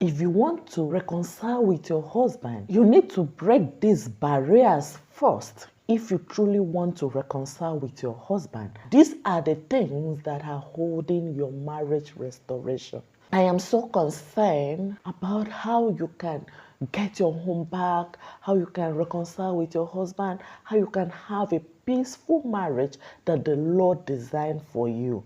If you want to reconcile with your husband, you need to break these barriers first. If you truly want to reconcile with your husband, these are the things that are holding your marriage restoration. I am so concerned about how you can get your home back, how you can reconcile with your husband, how you can have a peaceful marriage that the Lord designed for you.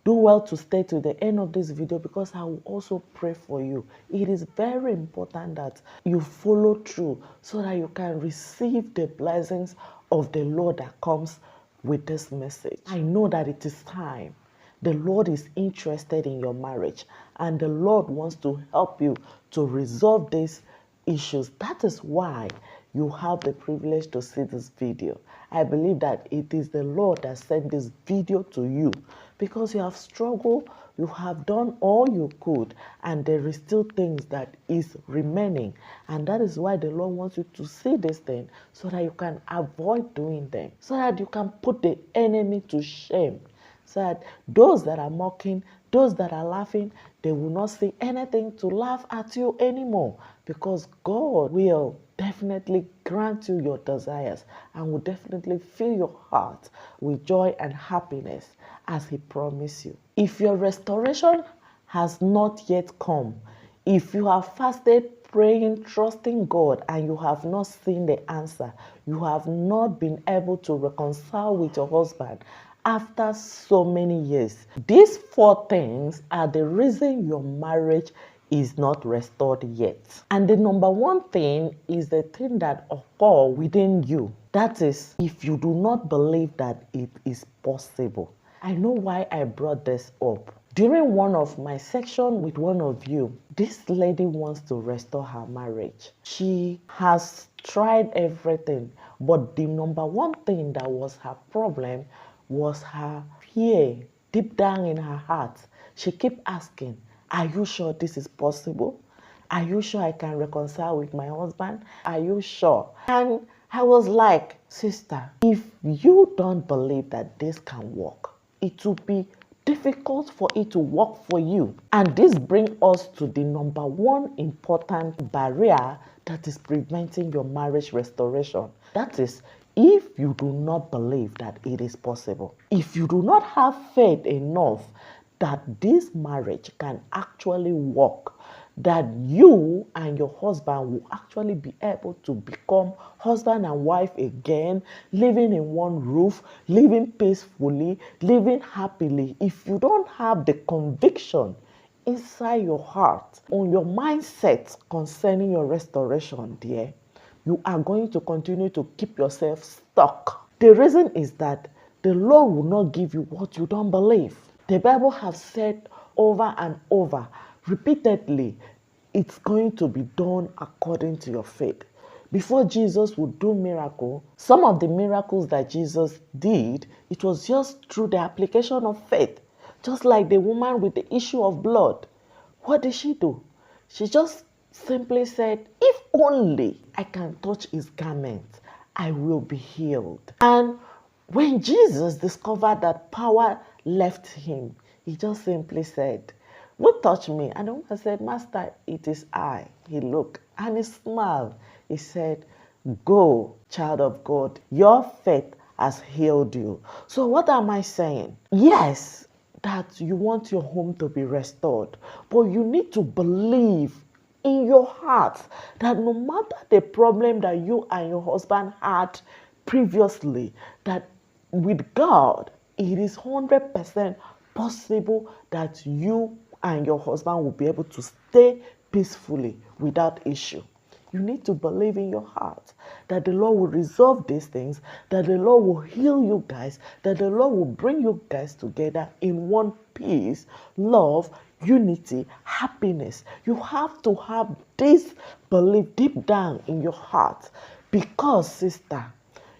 Do well to stay to the end of this video because I will also pray for you. It is very important that you follow through so that you can receive the blessings of the Lord that comes with this message. I know that it is time. The Lord is interested in your marriage and the Lord wants to help you to resolve these issues. That is why you have the privilege to see this video. I believe that it is the Lord that sent this video to you because you have struggled, you have done all you could, and there is still things that is remaining. And that is why the Lord wants you to see this thing so that you can avoid doing them, so that you can put the enemy to shame, so that those that are mocking, those that are laughing, they will not see anything to laugh at you anymore, because God will definitely grant you your desires and will definitely fill your heart with joy and happiness as He promised you. If your restoration has not yet come, if you have fasted, praying, trusting God, and you have not seen the answer, you have not been able to reconcile with your husband after so many years, these 4 things are the reason your marriage is not restored yet. And the number 1 thing is the thing that occurs within you. That is, if you do not believe that it is possible. I know why I brought this up. During one of my sections with one of you, this lady wants to restore her marriage. She has tried everything, but the number 1 thing that was her problem was her fear deep down in her heart. She kept asking, are you sure this is possible? Are you sure I can reconcile with my husband? Are you sure? And I was like, sister, if you don't believe that this can work, it will be difficult for it to work for you. And this brings us to the number 1 important barrier that is preventing your marriage restoration. That is, if you do not believe that it is possible, if you do not have faith enough that this marriage can actually work, that you and your husband will actually be able to become husband and wife again, living in one roof, living peacefully, living happily. If you don't have the conviction inside your heart, on your mindset concerning your restoration, dear, you are going to continue to keep yourself stuck. The reason is that the Lord will not give you what you don't believe. The Bible has said over and over, repeatedly, it's going to be done according to your faith. Before Jesus would do miracle, some of the miracles that Jesus did, it was just through the application of faith. Just like the woman with the issue of blood. What did she do? She just simply said, if only I can touch his garment, I will be healed. And when Jesus discovered that power left him, he just simply said, who touched me? And the woman said, Master, it is I. He looked and he smiled. He said, go, child of God, your faith has healed you. So what am I saying? Yes, that you want your home to be restored, but you need to believe in your heart that no matter the problem that you and your husband had previously, that with God, it is 100% possible that you and your husband will be able to stay peacefully without issue. You need to believe in your heart that the Lord will resolve these things, that the Lord will heal you guys, that the Lord will bring you guys together in one peace, love, unity, happiness. You have to have this belief deep down in your heart, because, sister,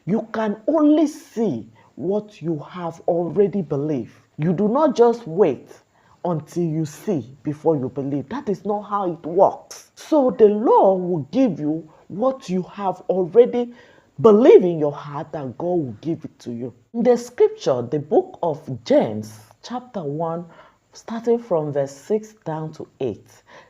you can only see what you have already believed. You do not just wait until you see before you believe. That is not how it works. So the Lord will give you what you have already believed in your heart, that God will give it to you. In the scripture, the book of James, chapter 1, starting from verse 6 down to 8,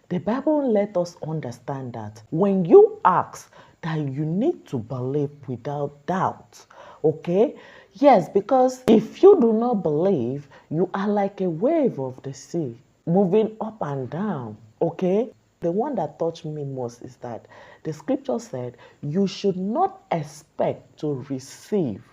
The Bible let us understand that when you ask, that you need to believe without doubt. Okay? Yes, because if you do not believe, you are like a wave of the sea, moving up and down. Okay? The one that touched me most is that the scripture said, you should not expect to receive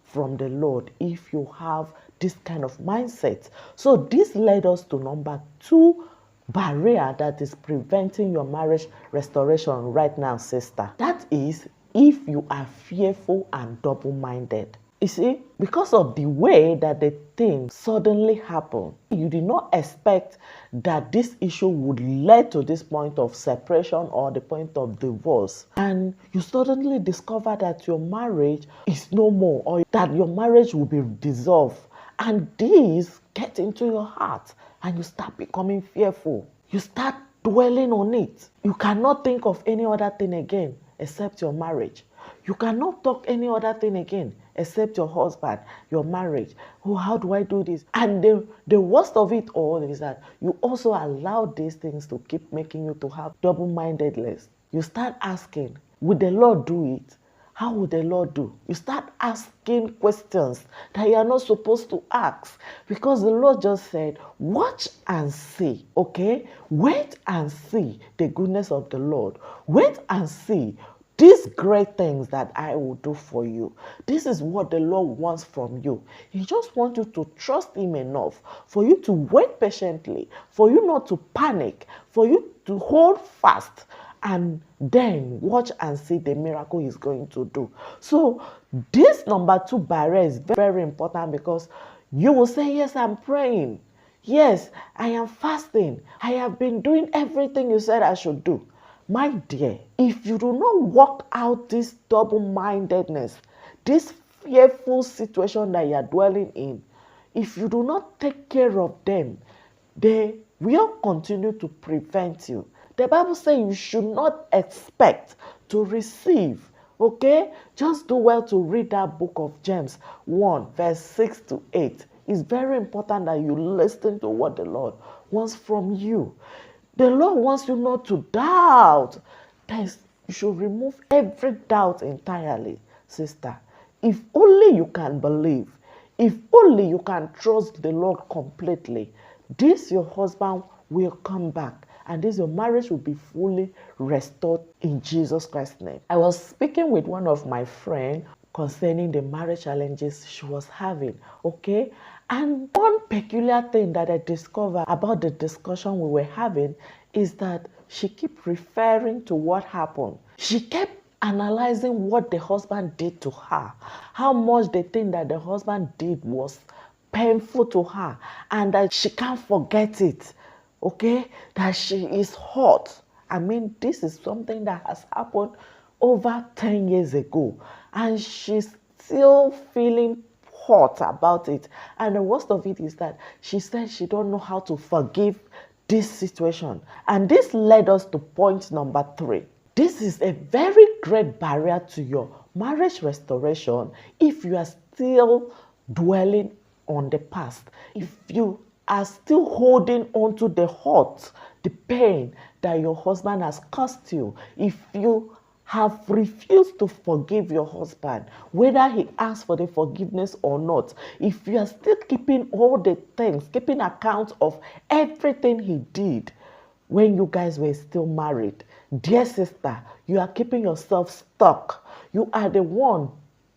from the Lord if you have this kind of mindset. So this led us to number 2 barrier that is preventing your marriage restoration right now, sister. That is if you are fearful and double-minded. You see, because of the way that the thing suddenly happened, you did not expect that this issue would lead to this point of separation or the point of divorce. And you suddenly discover that your marriage is no more, or that your marriage will be dissolved. And this gets into your heart and you start becoming fearful. You start dwelling on it. You cannot think of any other thing again except your marriage. You cannot talk any other thing again except your husband, your marriage. Oh, how do I do this? And the worst of it all is that you also allow these things to keep making you to have double-mindedness. You start asking, would the Lord do it? How would the Lord do? You start asking questions that you are not supposed to ask, because the Lord just said, watch and see, okay? Wait and see the goodness of the Lord. Wait and see these great things that I will do for you. This is what the Lord wants from you. He just wants you to trust Him enough for you to wait patiently, for you not to panic, for you to hold fast, and then watch and see the miracle He's going to do. So this number 2 barrier is very important, because you will say, yes, I'm praying. Yes, I am fasting. I have been doing everything you said I should do. My dear, if you do not work out this double-mindedness, this fearful situation that you are dwelling in, if you do not take care of them, they will continue to prevent you. The Bible says you should not expect to receive. Okay? Just do well to read that book of James 1, verse 6 to 8. It's very important that you listen to what the Lord wants from you. The Lord wants you not to doubt. You should remove every doubt entirely, sister. If only you can believe, if only you can trust the Lord completely, this your husband will come back, and this your marriage will be fully restored in Jesus Christ's name. I was speaking with one of my friends concerning the marriage challenges she was having, okay? And one peculiar thing that I discovered about the discussion we were having is that she kept referring to what happened. She kept analyzing what the husband did to her, how much the thing that the husband did was painful to her, and that she can't forget it, okay? That she is hurt. I mean, this is something that has happened over 10 years ago, and she's still feeling hurt about it. And the worst of it is that she said she don't know how to forgive this situation. And this led us to point number 3. This is a very great barrier to your marriage restoration if you are still dwelling on the past. If you are still holding on to the hurt, the pain that your husband has caused you, if you have refused to forgive your husband, whether he asks for the forgiveness or not, if you are still keeping all the things, keeping account of everything he did when you guys were still married, dear sister, you are keeping yourself stuck. You are the one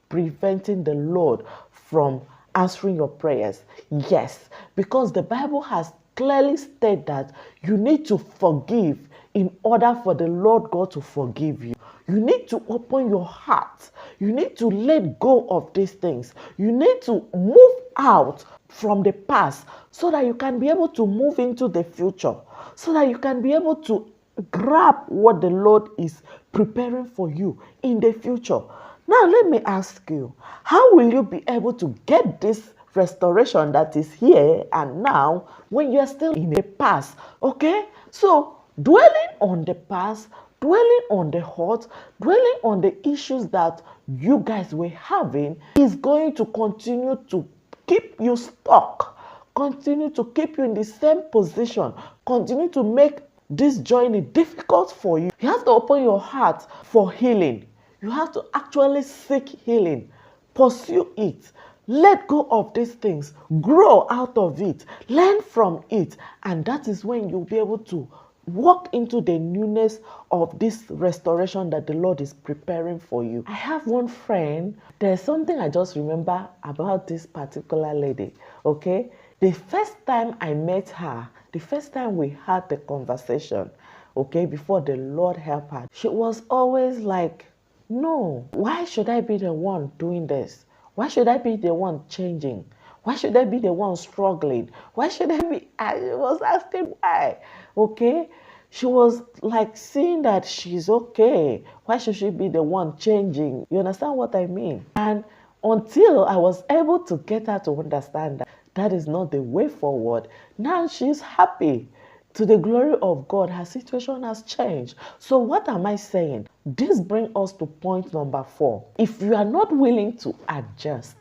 preventing the Lord from answering your prayers. Yes, because the Bible has clearly stated that you need to forgive in order for the Lord God to forgive you. You need to open your heart. You need to let go of these things. You need to move out from the past so that you can be able to move into the future, so that you can be able to grab what the Lord is preparing for you in the future. Now, let me ask you, how will you be able to get this restoration that is here and now when you are still in the past? Okay? So, dwelling on the past, dwelling on the hurt, dwelling on the issues that you guys were having is going to continue to keep you stuck, continue to keep you in the same position, continue to make this journey difficult for you, you have to open your heart for healing. You have to actually seek healing, pursue it, let go of these things, grow out of it, learn from it, and that is when you'll be able to walk into the newness of this restoration that the Lord is preparing for you. I have one friend, there's something I just remember about this particular lady, okay? The first time I met her, the first time we had the conversation, okay, before the Lord helped her, she was always like, no, why should I be the one doing this? Why should I be the one changing? Why should I be the one struggling? Why should I was asking why, okay? She was like seeing that she's okay. Why should she be the one changing? You understand what I mean? And until I was able to get her to understand that that is not the way forward, now she's happy. To the glory of God, her situation has changed. So what am I saying? This brings us to point number 4. If you are not willing to adjust,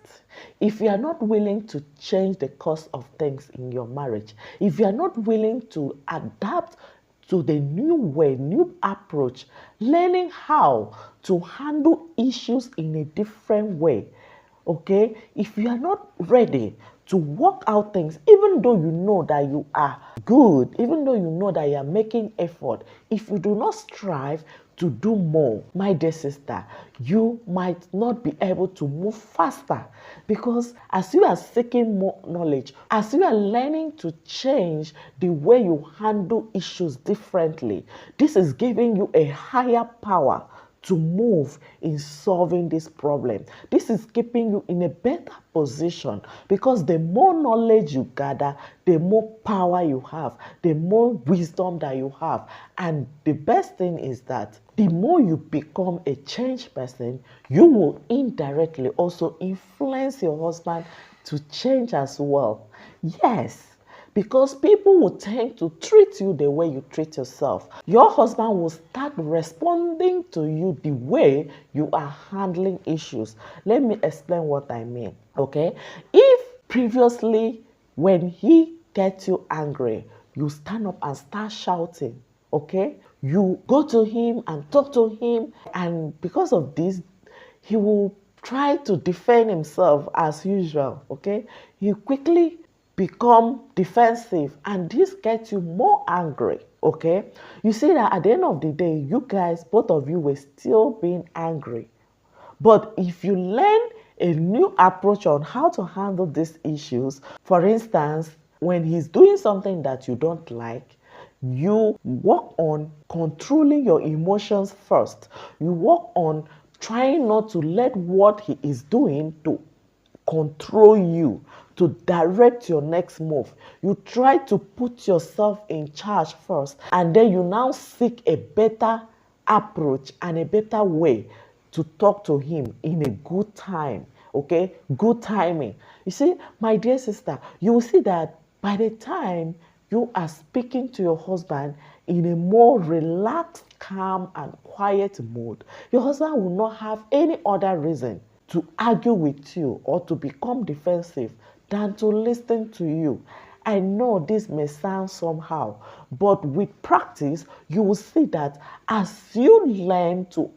if you are not willing to change the course of things in your marriage, if you are not willing to adapt to the new way, new approach, learning how to handle issues in a different way, okay? If you are not ready to work out things, even though you know that you are good, even though you know that you are making effort, if you do not strive to do more, my dear sister, you might not be able to move faster, because as you are seeking more knowledge, as you are learning to change the way you handle issues differently, this is giving you a higher power to move in solving this problem. This is keeping you in a better position, because the more knowledge you gather, the more power you have, the more wisdom that you have. And the best thing is that the more you become a changed person, you will indirectly also influence your husband to change as well. Yes. Because people will tend to treat you the way you treat yourself. Your husband will start responding to you the way you are handling issues. Let me explain what I mean, okay? If previously when he gets you angry, you stand up and start shouting, okay? You go to him and talk to him, and because of this, he will try to defend himself as usual, okay? You quickly become defensive, and this gets you more angry, okay? You see that at the end of the day, you guys, both of you, were still being angry. But if you learn a new approach on how to handle these issues, for instance, when he's doing something that you don't like, you work on controlling your emotions first. You work on trying not to let what he is doing to control you, to direct your next move. You try to put yourself in charge first, and then you now seek a better approach and a better way to talk to him in a good time, okay? Good timing. You see, my dear sister, you will see that by the time you are speaking to your husband in a more relaxed, calm, and quiet mood, your husband will not have any other reason to argue with you or to become defensive than to listen to you. I know this may sound somehow, but with practice, you will see that as you learn to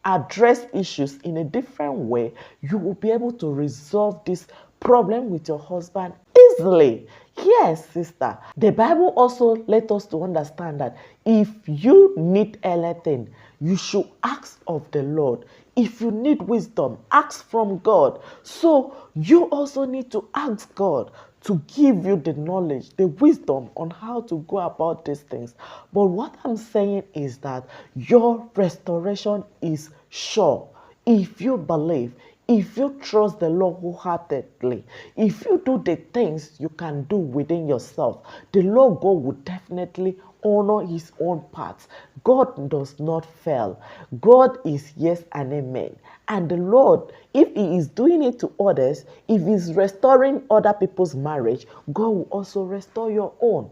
address issues in a different way, you will be able to resolve this problem with your husband easily. Yes, sister. The Bible also let us to understand that if you need anything, you should ask of the Lord. If you need wisdom, ask from God. So you also need to ask God to give you the knowledge, the wisdom on how to go about these things. But what I'm saying is that your restoration is sure if you believe, if you trust the Lord wholeheartedly, if you do the things you can do within yourself, the Lord God will definitely honor his own parts. God does not fail. God is yes and amen. And the Lord, if he is doing it to others, if he's restoring other people's marriage, God will also restore your own.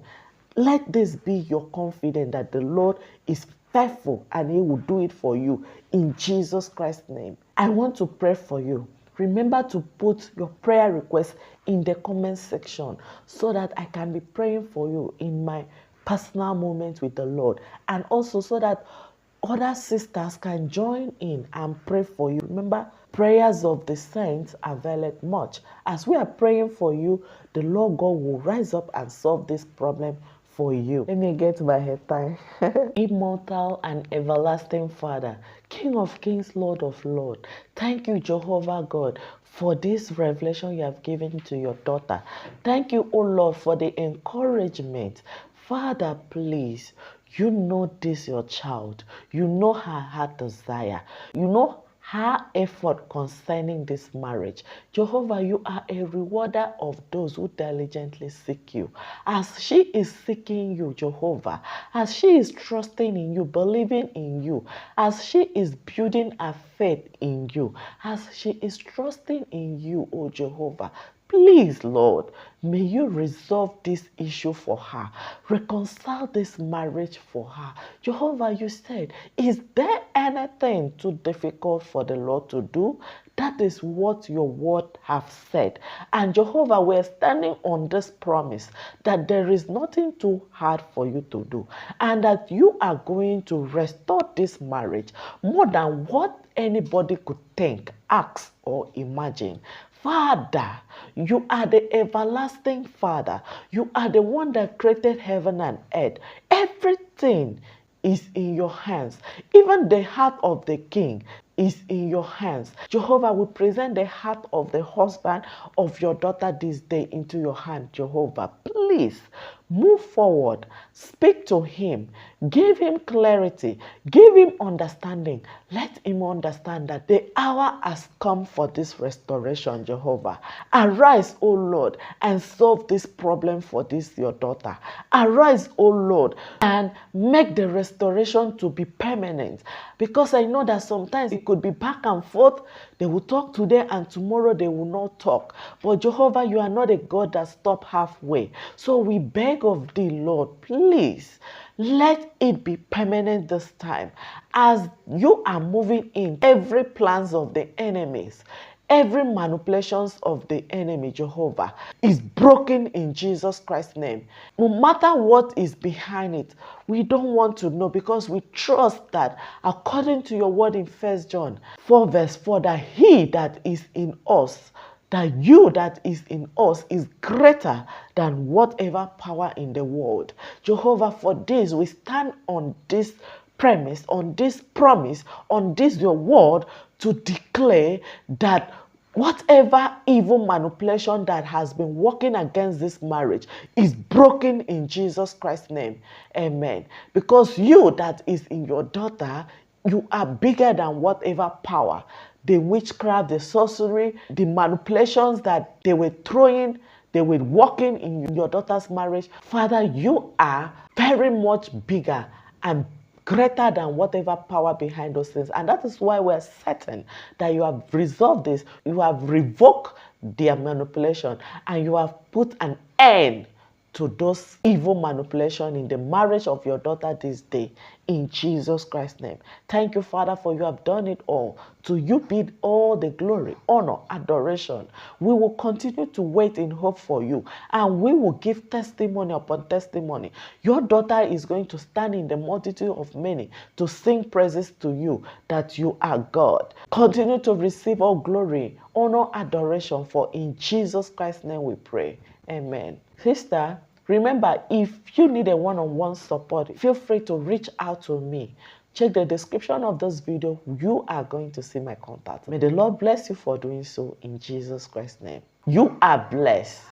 Let this be your confidence that the Lord is faithful and he will do it for you in Jesus Christ's name. I want to pray for you. Remember to put your prayer request in the comment section so that I can be praying for you in my personal moment with the Lord, and also so that other sisters can join in and pray for you. Remember, prayers of the saints availeth much. As we are praying for you, the Lord God will rise up and solve this problem for you. Let me get my head time. Immortal and everlasting Father, King of kings, Lord of lords, thank you, Jehovah God, for this revelation you have given to your daughter. Thank you, O Lord, for the encouragement. Father, please, you know this your child. You know her heart desire. You know her effort concerning this marriage. Jehovah, you are a rewarder of those who diligently seek you. As she is seeking you, Jehovah, as she is trusting in you, believing in you, as she is building her faith in you, as she is trusting in you, O Jehovah, please, Lord, may you resolve this issue for her. Reconcile this marriage for her. Jehovah, you said, is there anything too difficult for the Lord to do? That is what your word have said. And Jehovah, we're standing on this promise that there is nothing too hard for you to do, and that you are going to restore this marriage more than what anybody could think, ask, or imagine. Father, you are the everlasting Father. You are the one that created heaven and earth. Everything is in your hands. Even the heart of the king is in your hands. Jehovah, we present the heart of the husband of your daughter this day into your hand, Jehovah. Please move forward. Speak to him. Give him clarity. Give him understanding. Let him understand that the hour has come for this restoration, Jehovah. Arise, O Lord, and solve this problem for this your daughter. Arise, O Lord, and make the restoration to be permanent. Because I know that sometimes it could be back and forth. They will talk today and tomorrow they will not talk. But Jehovah, you are not a God that stops halfway. So we beg of thee, Lord, please, let it be permanent this time. As you are moving in every plans of the enemies, every manipulations of the enemy, Jehovah, is broken in Jesus Christ's name. No matter what is behind it, we don't want to know, because we trust that according to your word in 1 John 4 verse 4, that he that is in us, that you that is in us is greater than whatever power in the world. Jehovah, for this we stand on this premise, on this promise, on this your word, to declare that whatever evil manipulation that has been working against this marriage is broken in Jesus Christ's name. Amen. Because you that is in your daughter, you are bigger than whatever power, the witchcraft, the sorcery, the manipulations that they were throwing, they were working in your daughter's marriage. Father, you are very much bigger and greater than whatever power behind those things. And that is why we're certain that you have resolved this. You have revoked their manipulation, and you have put an end to those evil manipulation in the marriage of your daughter this day, in Jesus Christ's name. Thank you, Father, for you have done it all. To you be all the glory, honor, adoration. We will continue to wait in hope for you, and we will give testimony upon testimony. Your daughter is going to stand in the multitude of many to sing praises to you, that you are God. Continue to receive all glory, honor, adoration, for in Jesus Christ's name we pray. Amen. Sister, remember, if you need a one-on-one support, feel free to reach out to me. Check the description of this video. You are going to see my contact. May the Lord bless you for doing so, in Jesus Christ's name. You are blessed.